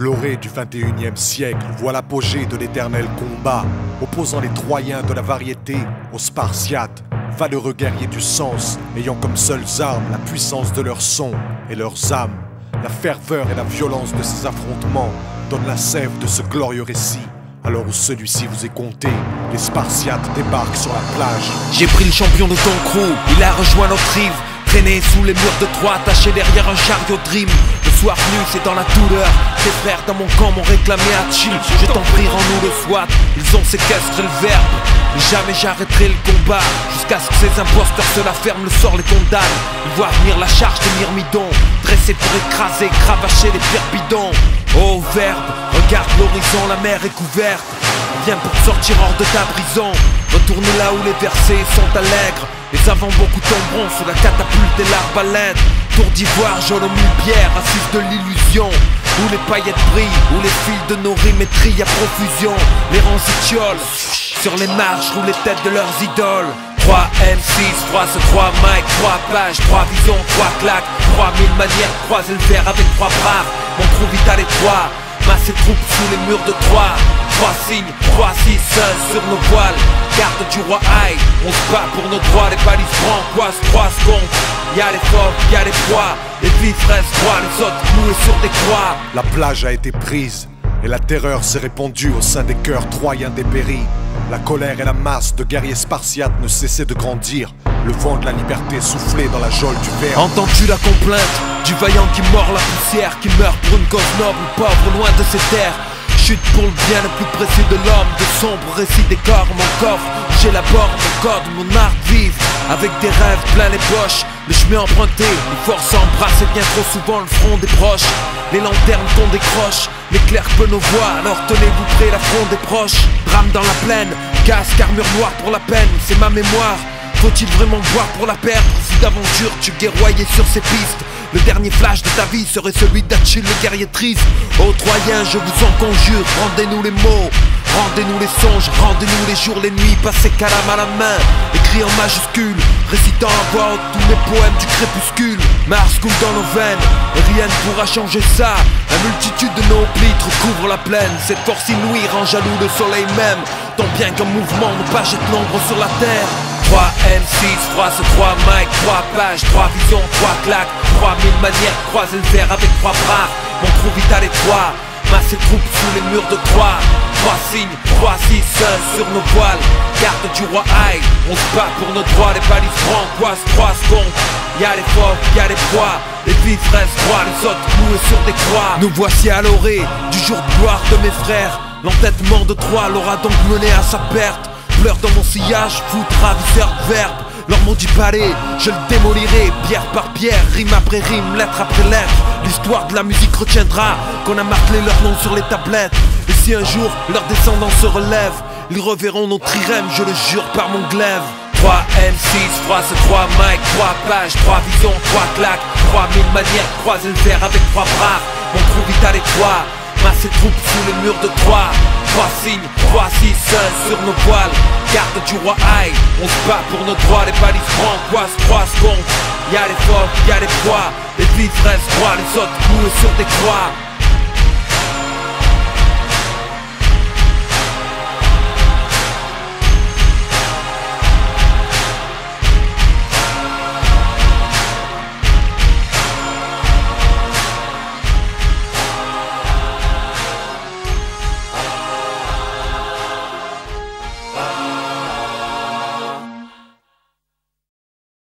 L'orée du 21e siècle voit l'apogée de l'éternel combat, opposant les Troyens de la variété aux Spartiates, valeureux guerriers du sens, ayant comme seules armes la puissance de leur son et leurs âmes. La ferveur et la violence de ces affrontements donnent la sève de ce glorieux récit. Alors où celui-ci vous est compté, les Spartiates débarquent sur la plage. J'ai pris le champion de ton crew, il a rejoint notre rive, traîné sous les murs de Troie, attaché derrière un chariot dream. Le soir venu, c'est dans la douleur. Tes frères dans mon camp m'ont réclamé à chill. Je t'en prie, rends-nous le SWAT. Ils ont séquestré le verbe. Mais jamais j'arrêterai le combat jusqu'à ce que ces imposteurs se la ferment, le sort les condamne. Ils voient venir la charge des myrmidons, dressés pour écraser, cravacher les pierres bidons. Oh verbe, regarde l'horizon, la mer est couverte. Viens pour sortir hors de ta prison. Retourner là où les versets sont allègres. Les avants beaucoup tomberont sous la catapulte et l'arbalète. Tour d'ivoire, jaune aux pierre, assise de l'illusion. Où les paillettes brillent, où les fils de nos rimes trillent à profusion. Les rangs s'étiolent, sur les marches roulent les têtes de leurs idoles. 3 M6, 3 mic, 3 pages, 3 visions, 3 claques, 3000 manières de croiser le verre avec 3 bras. Mon trou vital et 3, masse et troupes sous les murs de Troie. 3 signes, 3 6 sur nos voiles. Garde du roi Aïe, on se bat pour nos droits. Les balises francoises, 3 secondes. Y'a les fauves, y'a les proies. Les vifs restent droits, les autres cloués sur des croix. La plage a été prise et la terreur s'est répandue au sein des cœurs troyens dépéris. La colère et la masse de guerriers spartiates ne cessaient de grandir. Le vent de la liberté soufflait dans la geôle du verbe. Entends-tu la complainte du vaillant qui mord la poussière, qui meurt pour une cause noble, pauvre loin de ses terres? Chute pour le bien le plus précieux de l'homme, de sombres récits décorent mon coffre. J'élabore mon code, mon art vive, avec des rêves plein les poches. Le chemin emprunté, les forces embrassent bien trop souvent le front des proches. Les lanternes qu'on décroche, l'éclair peut nos voix, alors tenez-vous près, l'affront des proches. Drame dans la plaine, casque, armure noire pour la peine, c'est ma mémoire. Faut-il vraiment boire pour la perdre? Si d'aventure tu guerroyais sur ces pistes, le dernier flash de ta vie serait celui d'Achille le guerrier triste. Ô Troyens, je vous en conjure, rendez-nous les mots, rendez-nous les songes, rendez-nous les jours, les nuits passés calame à la main, écrit en majuscule, récitant à voix haute tous mes poèmes du crépuscule. Mars coule dans nos veines, et rien ne pourra changer ça. La multitude de nos plitres couvre la plaine. Cette force inouïe rend jaloux le soleil même, tant bien qu'un mouvement nous pas jette l'ombre sur la terre. 3 M6, 3 mic, 3 pages, 3 visions, 3 claques, 3000 manières de croiser le verre avec 3 bras. Mon trou vital et 3, masse et troupes sous les murs de Troie. 3 signes, 3 6 sur nos voiles. Garde du roi Aïe, on se bat pour nos droits. Les balises francoises, 3 secondes. Y'a les fauves, y'a les proies. Les vifs restent droits, les autres cloués sur des croix. Nous voici à l'orée du jour de gloire de mes frères. L'entêtement de Troie l'aura donc mené à sa perte. Pleure dans mon sillage, fout ravisseur de verbe. Leur maudit palais, je le démolirai, pierre par pierre, rime après rime, lettre après lettre. L'histoire de la musique retiendra qu'on a martelé leur nom sur les tablettes. Et si un jour leurs descendants se relèvent, ils reverront nos trirèmes, je le jure par mon glaive. 3 M6, 3 mic, 3 pages, 3 visions, 3 claques, 3000 manières de croiser le verre avec 3 bras. Mon trou vital et 3, masse et troupes sous les murs de Troie. 3 signes, 3 6 sur nos voiles. Garde du roi Aïe, on se bat pour nos droits. Les balises francoises, 3 secondes. Y'a les fauves, y'a les proies. Les vifs restent droits, les autres cloués sur des croix.